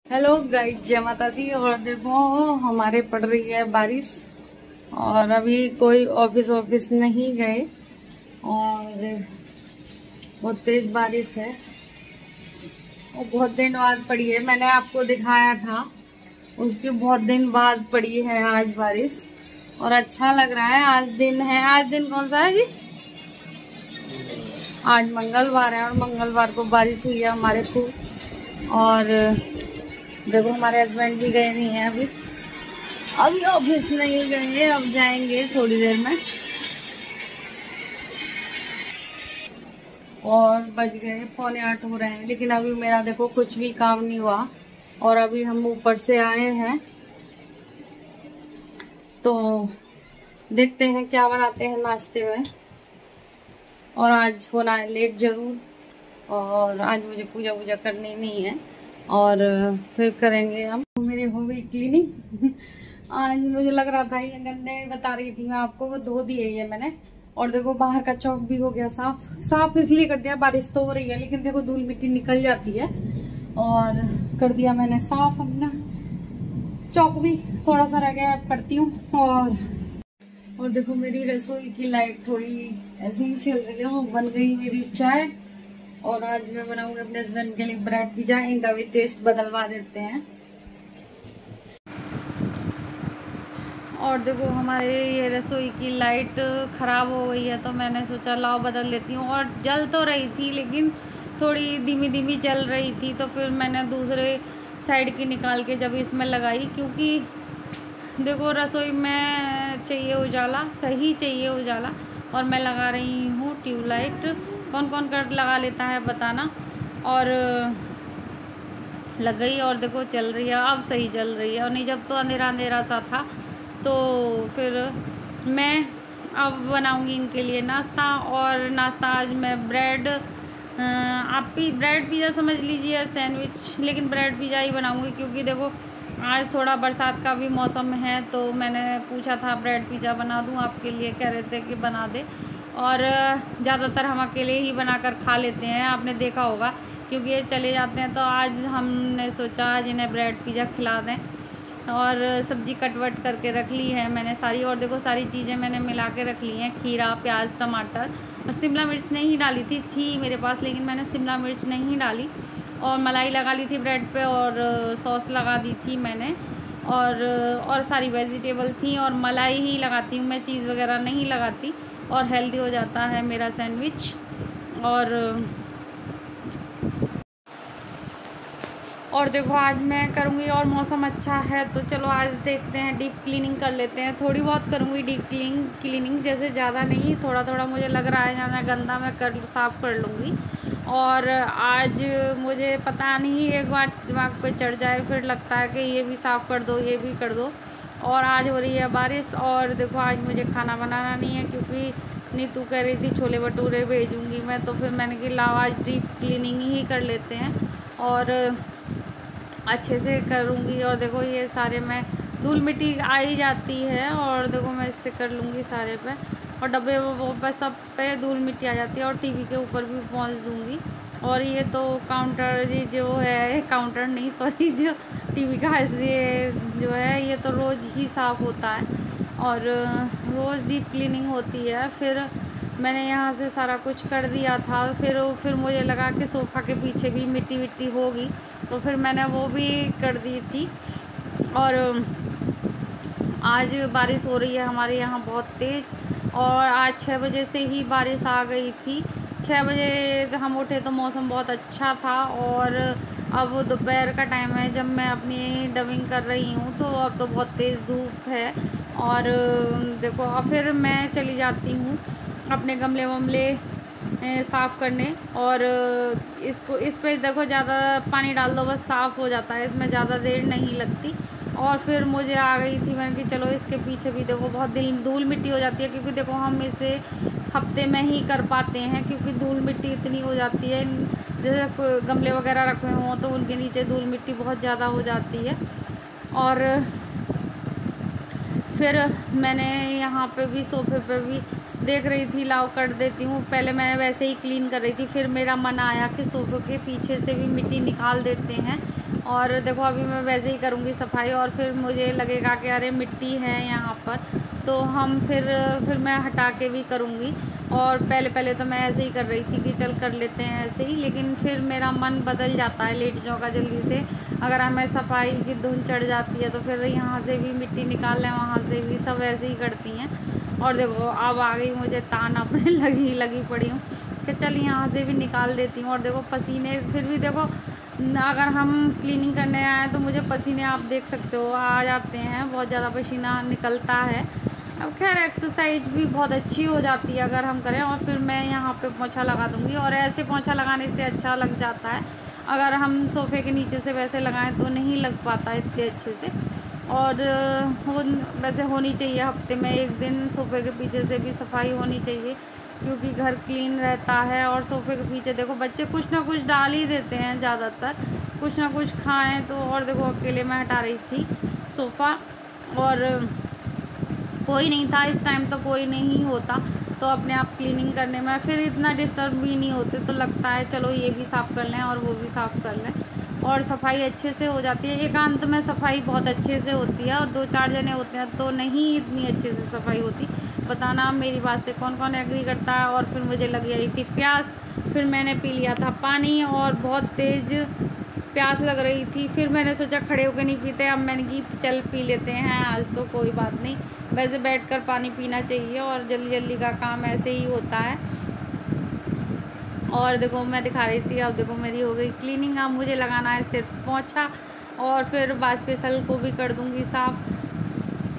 Hello guys, जय माता दी। और देखो हमारे पड़ रही है बारिश और अभी कोई ऑफिस नहीं गए और बहुत तेज बारिश है और बहुत दिन बाद पड़ी है। मैंने आपको दिखाया था, उसके बहुत दिन बाद पड़ी है आज बारिश और अच्छा लग रहा है। आज दिन है, आज दिन कौन सा है जी? आज मंगलवार है और मंगलवार को बारिश हुई है हमारे खूब। और देखो हमारे हस्बैंड भी गए नहीं हैं अभी ऑफिस नहीं गए हैं, अब जाएंगे थोड़ी देर में। और बज गए 7:45 हो रहे हैं, लेकिन अभी मेरा देखो कुछ भी काम नहीं हुआ और अभी हम ऊपर से आए हैं तो देखते हैं क्या बनाते हैं नाश्ते में। और आज होना है लेट जरूर और आज मुझे पूजा वूजा करनी नहीं है और फिर करेंगे हम। मेरी हो गई क्लीनिंग आज मुझे लग रहा था ये गंदे, बता रही थी मैं आपको, वो धो दिए ये मैंने। और देखो बाहर का चौक भी हो गया साफ इसलिए कर दिया, बारिश तो हो रही है लेकिन देखो धूल मिट्टी निकल जाती है। और कर दिया मैंने साफ अपना चौक भी, थोड़ा सा रह गया करती हूँ। और देखो मेरी रसोई की लाइट थोड़ी ऐसे ही चल रही है। बन गई मेरी चाय और आज मैं बनाऊंगी अपने हस्बैंड के लिए ब्रेड पिज्जा। इनका भी टेस्ट बदलवा देते हैं। और देखो हमारे ये रसोई की लाइट खराब हो गई है तो मैंने सोचा लाओ बदल देती हूँ। और जल तो रही थी लेकिन थोड़ी धीमी धीमी जल रही थी तो फिर मैंने दूसरे साइड की निकाल के जब इसमें लगाई, क्योंकि देखो रसोई में चाहिए उजाला, सही चाहिए उजाला। और मैं लगा रही हूँ ट्यूबलाइट। कौन कौन कर लगा लेता है बताना। और लग गई और देखो चल रही है, अब सही चल रही है। और नहीं जब तो अंधेरा अंधेरा सा था तो फिर मैं अब बनाऊंगी इनके लिए नाश्ता। और नाश्ता आज मैं ब्रेड, आप भी ब्रेड पिज़्ज़ा समझ लीजिए, सैंडविच, लेकिन ब्रेड पिज़्ज़ा ही बनाऊंगी क्योंकि देखो आज थोड़ा बरसात का भी मौसम है। तो मैंने पूछा था ब्रेड पिज़्ज़ा बना दूं आपके लिए, कह रहे थे कि बना दे। और ज़्यादातर हम अकेले ही बनाकर खा लेते हैं, आपने देखा होगा, क्योंकि ये चले जाते हैं। तो आज हमने सोचा आज इन्हें ब्रेड पिज़्ज़ा खिला दें। और सब्ज़ी कटवट करके रख ली है मैंने सारी। और देखो सारी चीज़ें मैंने मिला के रख ली हैं, खीरा, प्याज, टमाटर। और शिमला मिर्च नहीं डाली थी मेरे पास, लेकिन मैंने शिमला मिर्च नहीं डाली। और मलाई लगा ली थी ब्रेड पे और सॉस लगा दी थी मैंने। और सारी वेजिटेबल थी और मलाई ही लगाती हूँ मैं, चीज़ वगैरह नहीं लगाती। और हेल्दी हो जाता है मेरा सैंडविच। और देखो आज मैं करूँगी और मौसम अच्छा है तो चलो आज देखते हैं, डीप क्लीनिंग कर लेते हैं। थोड़ी बहुत करूँगी डीप क्लीनिंग, जैसे ज़्यादा नहीं, थोड़ा थोड़ा मुझे लग रहा है ज़्यादा गंदा मैं साफ़ कर लूँगी। और आज मुझे पता नहीं, एक बार दिमाग पे चढ़ जाए फिर लगता है कि ये भी साफ़ कर दो, ये भी कर दो। और आज हो रही है बारिश और देखो आज मुझे खाना बनाना नहीं है क्योंकि नीतू कह रही थी छोले भटूरे भेजूँगी मैं। तो फिर मैंने कि लाओ आज डीप क्लीनिंग ही कर लेते हैं और अच्छे से करूँगी। और देखो ये सारे मैं धूल मिट्टी आ ही जाती है और देखो मैं इससे कर लूँगी सारे पे। और डब्बे वो पे सब पे धूल मिट्टी आ जाती है और टीवी के ऊपर भी पहुँच दूँगी। और ये तो काउंटर जो है, काउंटर नहीं सॉरी, जो टीवी का ये जो है ये तो रोज़ ही साफ़ होता है और रोज़ डीप क्लीनिंग होती है। फिर मैंने यहाँ से सारा कुछ कर दिया था, फिर मुझे लगा कि सोफ़ा के पीछे भी मिट्टी विट्टी होगी तो फिर मैंने वो भी कर दी थी। और आज बारिश हो रही है हमारे यहाँ बहुत तेज़ और आज 6 बजे से ही बारिश आ गई थी। 6 बजे हम उठे तो मौसम बहुत अच्छा था और अब दोपहर का टाइम है जब मैं अपनी डबिंग कर रही हूँ तो अब तो बहुत तेज़ धूप है। और देखो फिर मैं चली जाती हूँ अपने गमले वमले साफ़ करने। और इस पे देखो ज़्यादा पानी डाल दो बस साफ़ हो जाता है, इसमें ज़्यादा देर नहीं लगती। और फिर मुझे आ गई थी, मैंने कि चलो इसके पीछे भी देखो बहुत धूल मिट्टी हो जाती है क्योंकि देखो हम इसे हफ्ते में ही कर पाते हैं क्योंकि धूल मिट्टी इतनी हो जाती है। जैसे गमले वगैरह रखे हों तो उनके नीचे धूल मिट्टी बहुत ज़्यादा हो जाती है। और फिर मैंने यहाँ पे भी सोफे पे भी देख रही थी लाओ कर देती हूँ। पहले मैं वैसे ही क्लीन कर रही थी, फिर मेरा मन आया कि सोफे के पीछे से भी मिट्टी निकाल देते हैं और देखो अभी मैं वैसे ही करूँगी सफाई, और फिर मुझे लगेगा कि अरे मिट्टी है यहाँ पर, तो हम फिर मैं हटा के भी करूँगी। और पहले तो मैं ऐसे ही कर रही थी कि चल कर लेते हैं ऐसे ही, लेकिन फिर मेरा मन बदल जाता है लेट जाऊँ का जल्दी से। अगर हमें सफाई की धुन चढ़ जाती है तो फिर यहाँ से भी मिट्टी निकाल लें, वहाँ से भी, सब ऐसे ही करती हैं। और देखो अब आ गई मुझे तान अपने लगी पड़ी हूँ कि चल यहाँ से भी निकाल देती हूँ। और देखो पसीने, फिर भी देखो अगर हम क्लीनिंग करने आए तो मुझे पसीने आप देख सकते हो आ जाते हैं, बहुत ज़्यादा पसीना निकलता है। अब खैर एक्सरसाइज भी बहुत अच्छी हो जाती है अगर हम करें। और फिर मैं यहाँ पे पोंछा लगा दूँगी, और ऐसे पोंछा लगाने से अच्छा लग जाता है। अगर हम सोफ़े के नीचे से वैसे लगाएं तो नहीं लग पाता इतने अच्छे से। और वैसे होनी चाहिए हफ्ते में एक दिन सोफ़े के पीछे से भी सफाई होनी चाहिए, क्योंकि घर क्लीन रहता है। और सोफ़े के पीछे देखो बच्चे कुछ ना कुछ डाल ही देते हैं, ज़्यादातर कुछ ना कुछ खाएं तो। और देखो अकेले मैं हटा रही थी सोफ़ा, और कोई नहीं था इस टाइम, तो कोई नहीं होता तो अपने आप क्लीनिंग करने में फिर इतना डिस्टर्ब भी नहीं होते, तो लगता है चलो ये भी साफ़ कर लें और वो भी साफ़ कर लें, और सफाई अच्छे से हो जाती है। एकांत में सफाई बहुत अच्छे से होती है, और 2-4 जने होते हैं तो नहीं इतनी अच्छे से सफाई होती। बताना मेरी बात से कौन कौन एग्री करता है। और फिर मुझे लग गई थी प्यास, फिर मैंने पी लिया था पानी, और बहुत तेज़ प्यास लग रही थी। फिर मैंने सोचा खड़े होकर नहीं पीते, अब मैंने कि चल पी लेते हैं आज, तो कोई बात नहीं, वैसे बैठकर पानी पीना चाहिए, और जल्दी जल्दी का काम ऐसे ही होता है। और देखो मैं दिखा रही थी, अब देखो मेरी हो गई क्लीनिंग। अब मुझे लगाना है सिर्फ पोंछा, और फिर बास्पेसल को भी कर दूँगी साफ़।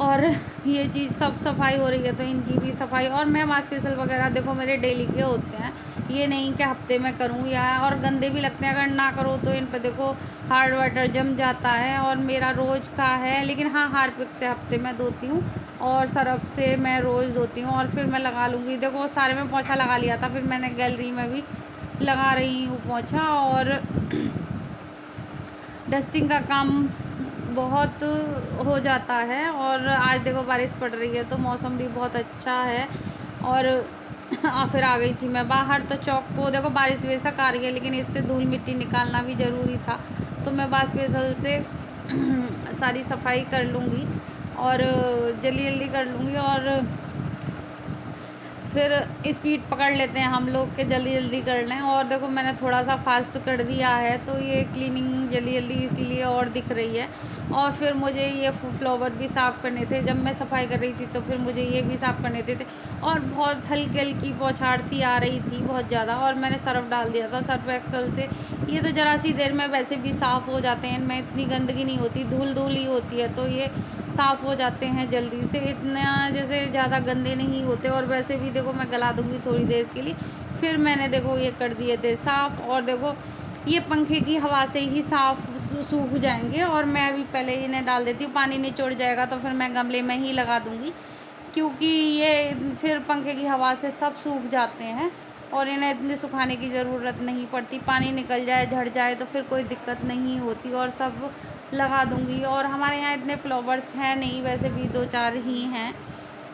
और ये चीज़ सब सफाई हो रही है तो इनकी भी सफाई। और मैं बास्पेसल वगैरह देखो मेरे डेली के होते हैं, ये नहीं कि हफ्ते में करूँ या, और गंदे भी लगते हैं अगर ना करो तो। इन पर देखो हार्ड वाटर जम जाता है, और मेरा रोज़ का है। लेकिन हाँ, हार्पिक से हफ्ते में धोती हूँ, और सरफ से मैं रोज़ धोती हूँ। और फिर मैं लगा लूँगी, देखो सारे में पोंछा लगा लिया था, फिर मैंने गैलरी में भी लगा रही हूँ पोंछा। और डस्टिंग का काम बहुत हो जाता है। और आज देखो बारिश पड़ रही है तो मौसम भी बहुत अच्छा है। और फिर आ गई थी मैं बाहर, तो चौक को देखो बारिश बेशक आ रही है, लेकिन इससे धूल मिट्टी निकालना भी ज़रूरी था, तो मैं बास्पेसल से सारी सफाई कर लूँगी, और जल्दी जल्दी कर लूँगी। और फिर स्पीड पकड़ लेते हैं हम लोग के जल्दी जल्दी कर लें। और देखो मैंने थोड़ा सा फास्ट कर दिया है, तो ये क्लीनिंग जल्दी जल्दी इसीलिए और दिख रही है। और फिर मुझे ये फ्लावर भी साफ़ करने थे, जब मैं सफाई कर रही थी तो फिर मुझे ये भी साफ़ करने थे। और बहुत हल्की हल्की बौछार सी आ रही थी बहुत ज़्यादा, और मैंने सर्फ डाल दिया था, सर्फ एक्सेल से। ये तो ज़रा सी देर में वैसे भी साफ़ हो जाते हैं, इनमें इतनी गंदगी नहीं होती, धूल धूल ही होती है, तो ये साफ़ हो जाते हैं जल्दी से, इतना जैसे ज़्यादा गंदे नहीं होते। और वैसे भी देखो मैं गला दूँगी थोड़ी देर के लिए, फिर मैंने देखो ये कर दिए थे साफ़। और देखो ये पंखे की हवा से ही साफ़ सूख जाएंगे। और मैं अभी पहले इन्हें डाल देती हूँ, पानी निचोड़ जाएगा तो फिर मैं गमले में ही लगा दूँगी, क्योंकि ये फिर पंखे की हवा से सब सूख जाते हैं, और इन्हें इतनी सुखाने की ज़रूरत नहीं पड़ती। पानी निकल जाए, झड़ जाए तो फिर कोई दिक्कत नहीं होती, और सब लगा दूँगी। और हमारे यहाँ इतने फ्लावर्स हैं नहीं, वैसे भी 2-4 ही हैं,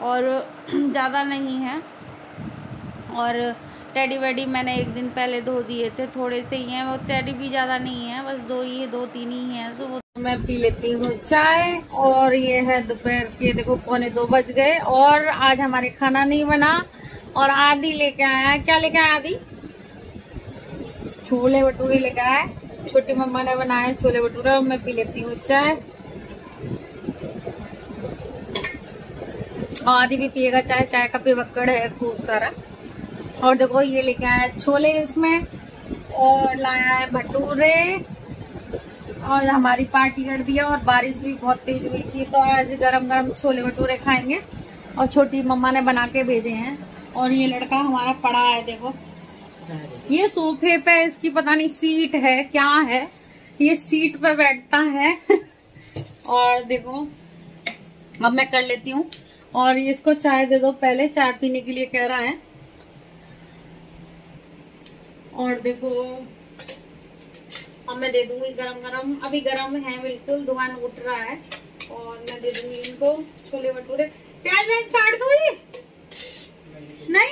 और ज़्यादा नहीं हैं। और टेडी वेडी मैंने एक दिन पहले धो दिए थे, थोड़े से ही हैं, वो टेडी भी ज़्यादा नहीं है, बस 2-3 ही हैं, तो वो मैं पी लेती हूँ चाय। और ये है दोपहर के देखो 1:45 बज गए, और आज हमारे खाना नहीं बना। और आदि लेके आया, क्या लेके आया आदि? छोले भटूरे लेके आया, छोटी मम्मा ने बनाए छोले भटूरे, और मैं पी लेती हूँ चाय। आदि भी पिएगा चाय, चाय का पिवक्कड़ है खूब सारा। और देखो ये लेके आया छोले इसमें, और लाया है भटूरे, और हमारी पार्टी कर दिया। और बारिश भी बहुत तेज हुई थी, तो आज गरम गरम छोले भटूरे खाएंगे, और छोटी मम्मा ने बना के भेजे हैं। और ये लड़का हमारा पड़ा है, देखो ये सोफे पे, इसकी पता नहीं सीट है क्या है, ये सीट पे बैठता है। और देखो अब मैं कर लेती हूँ, और इसको चाय दे दो, पहले चाय पीने के लिए कह रहा है। और देखो अब मैं दे दूंगी गरम गरम, अभी गरम है बिल्कुल, दुकान उठ रहा है। और मैं दे दूंगी इनको छोले भटूरे। प्याज व्याज काट दो ये, नहीं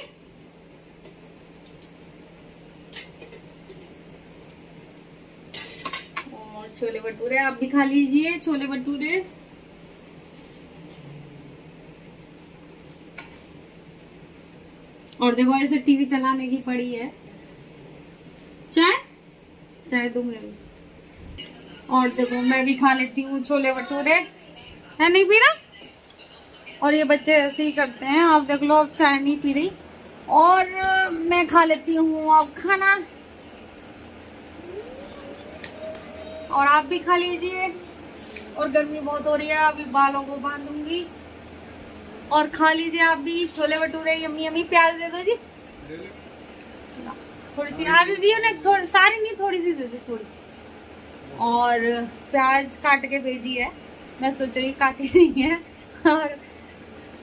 और छोले भटूरे। आप भी खा लीजिए छोले भटूरे। और देखो ऐसे टीवी चलाने की पड़ी है। चाय दूंगी अभी। और देखो मैं भी खा लेती हूँ छोले भटूरे। है नहीं पी रहा। और ये बच्चे ऐसे ही करते हैं। आप देख लो, अब चाय नहीं पी रही और मैं खा लेती हूँ अब खाना। और आप भी खा लीजिए। और गर्मी बहुत हो रही है, अभी बालों को बांधूंगी। और खा लीजिए आप भी छोले भटूरे यम्मी यम्मी। प्याज दे दो जी, थोड़ी सी आधी दी उन्हें, थोड़ी सारी नहीं, थोड़ी सी दे दो, थोड़ी सी। और प्याज काट के भेजी है, मैं सोच रही काटी नहीं है। और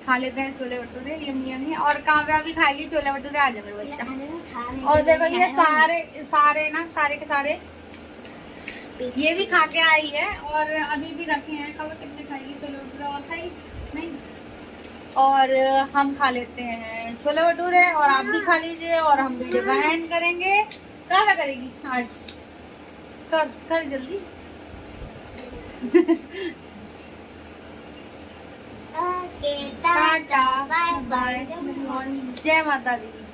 खा लेते हैं छोले भटूरे यम्मी यम्मी। और काव्या भी खाएगी छोले भटूरे। आ जाए मेरे बच्चा। और देखो ये सारे ना, सारे के सारे ये भी खा के आई है और अभी भी रखे हैं। कब कितने खाएगी छोले भटूरे? और खाई नहीं। और हम खा लेते हैं छोले भटूरे और आप भी खा लीजिए। और हम वीडियो का एंड करेंगे। क्या करेगी आज? कर जल्दी। ओके, टाटा, बाय बाय, जय माता दी।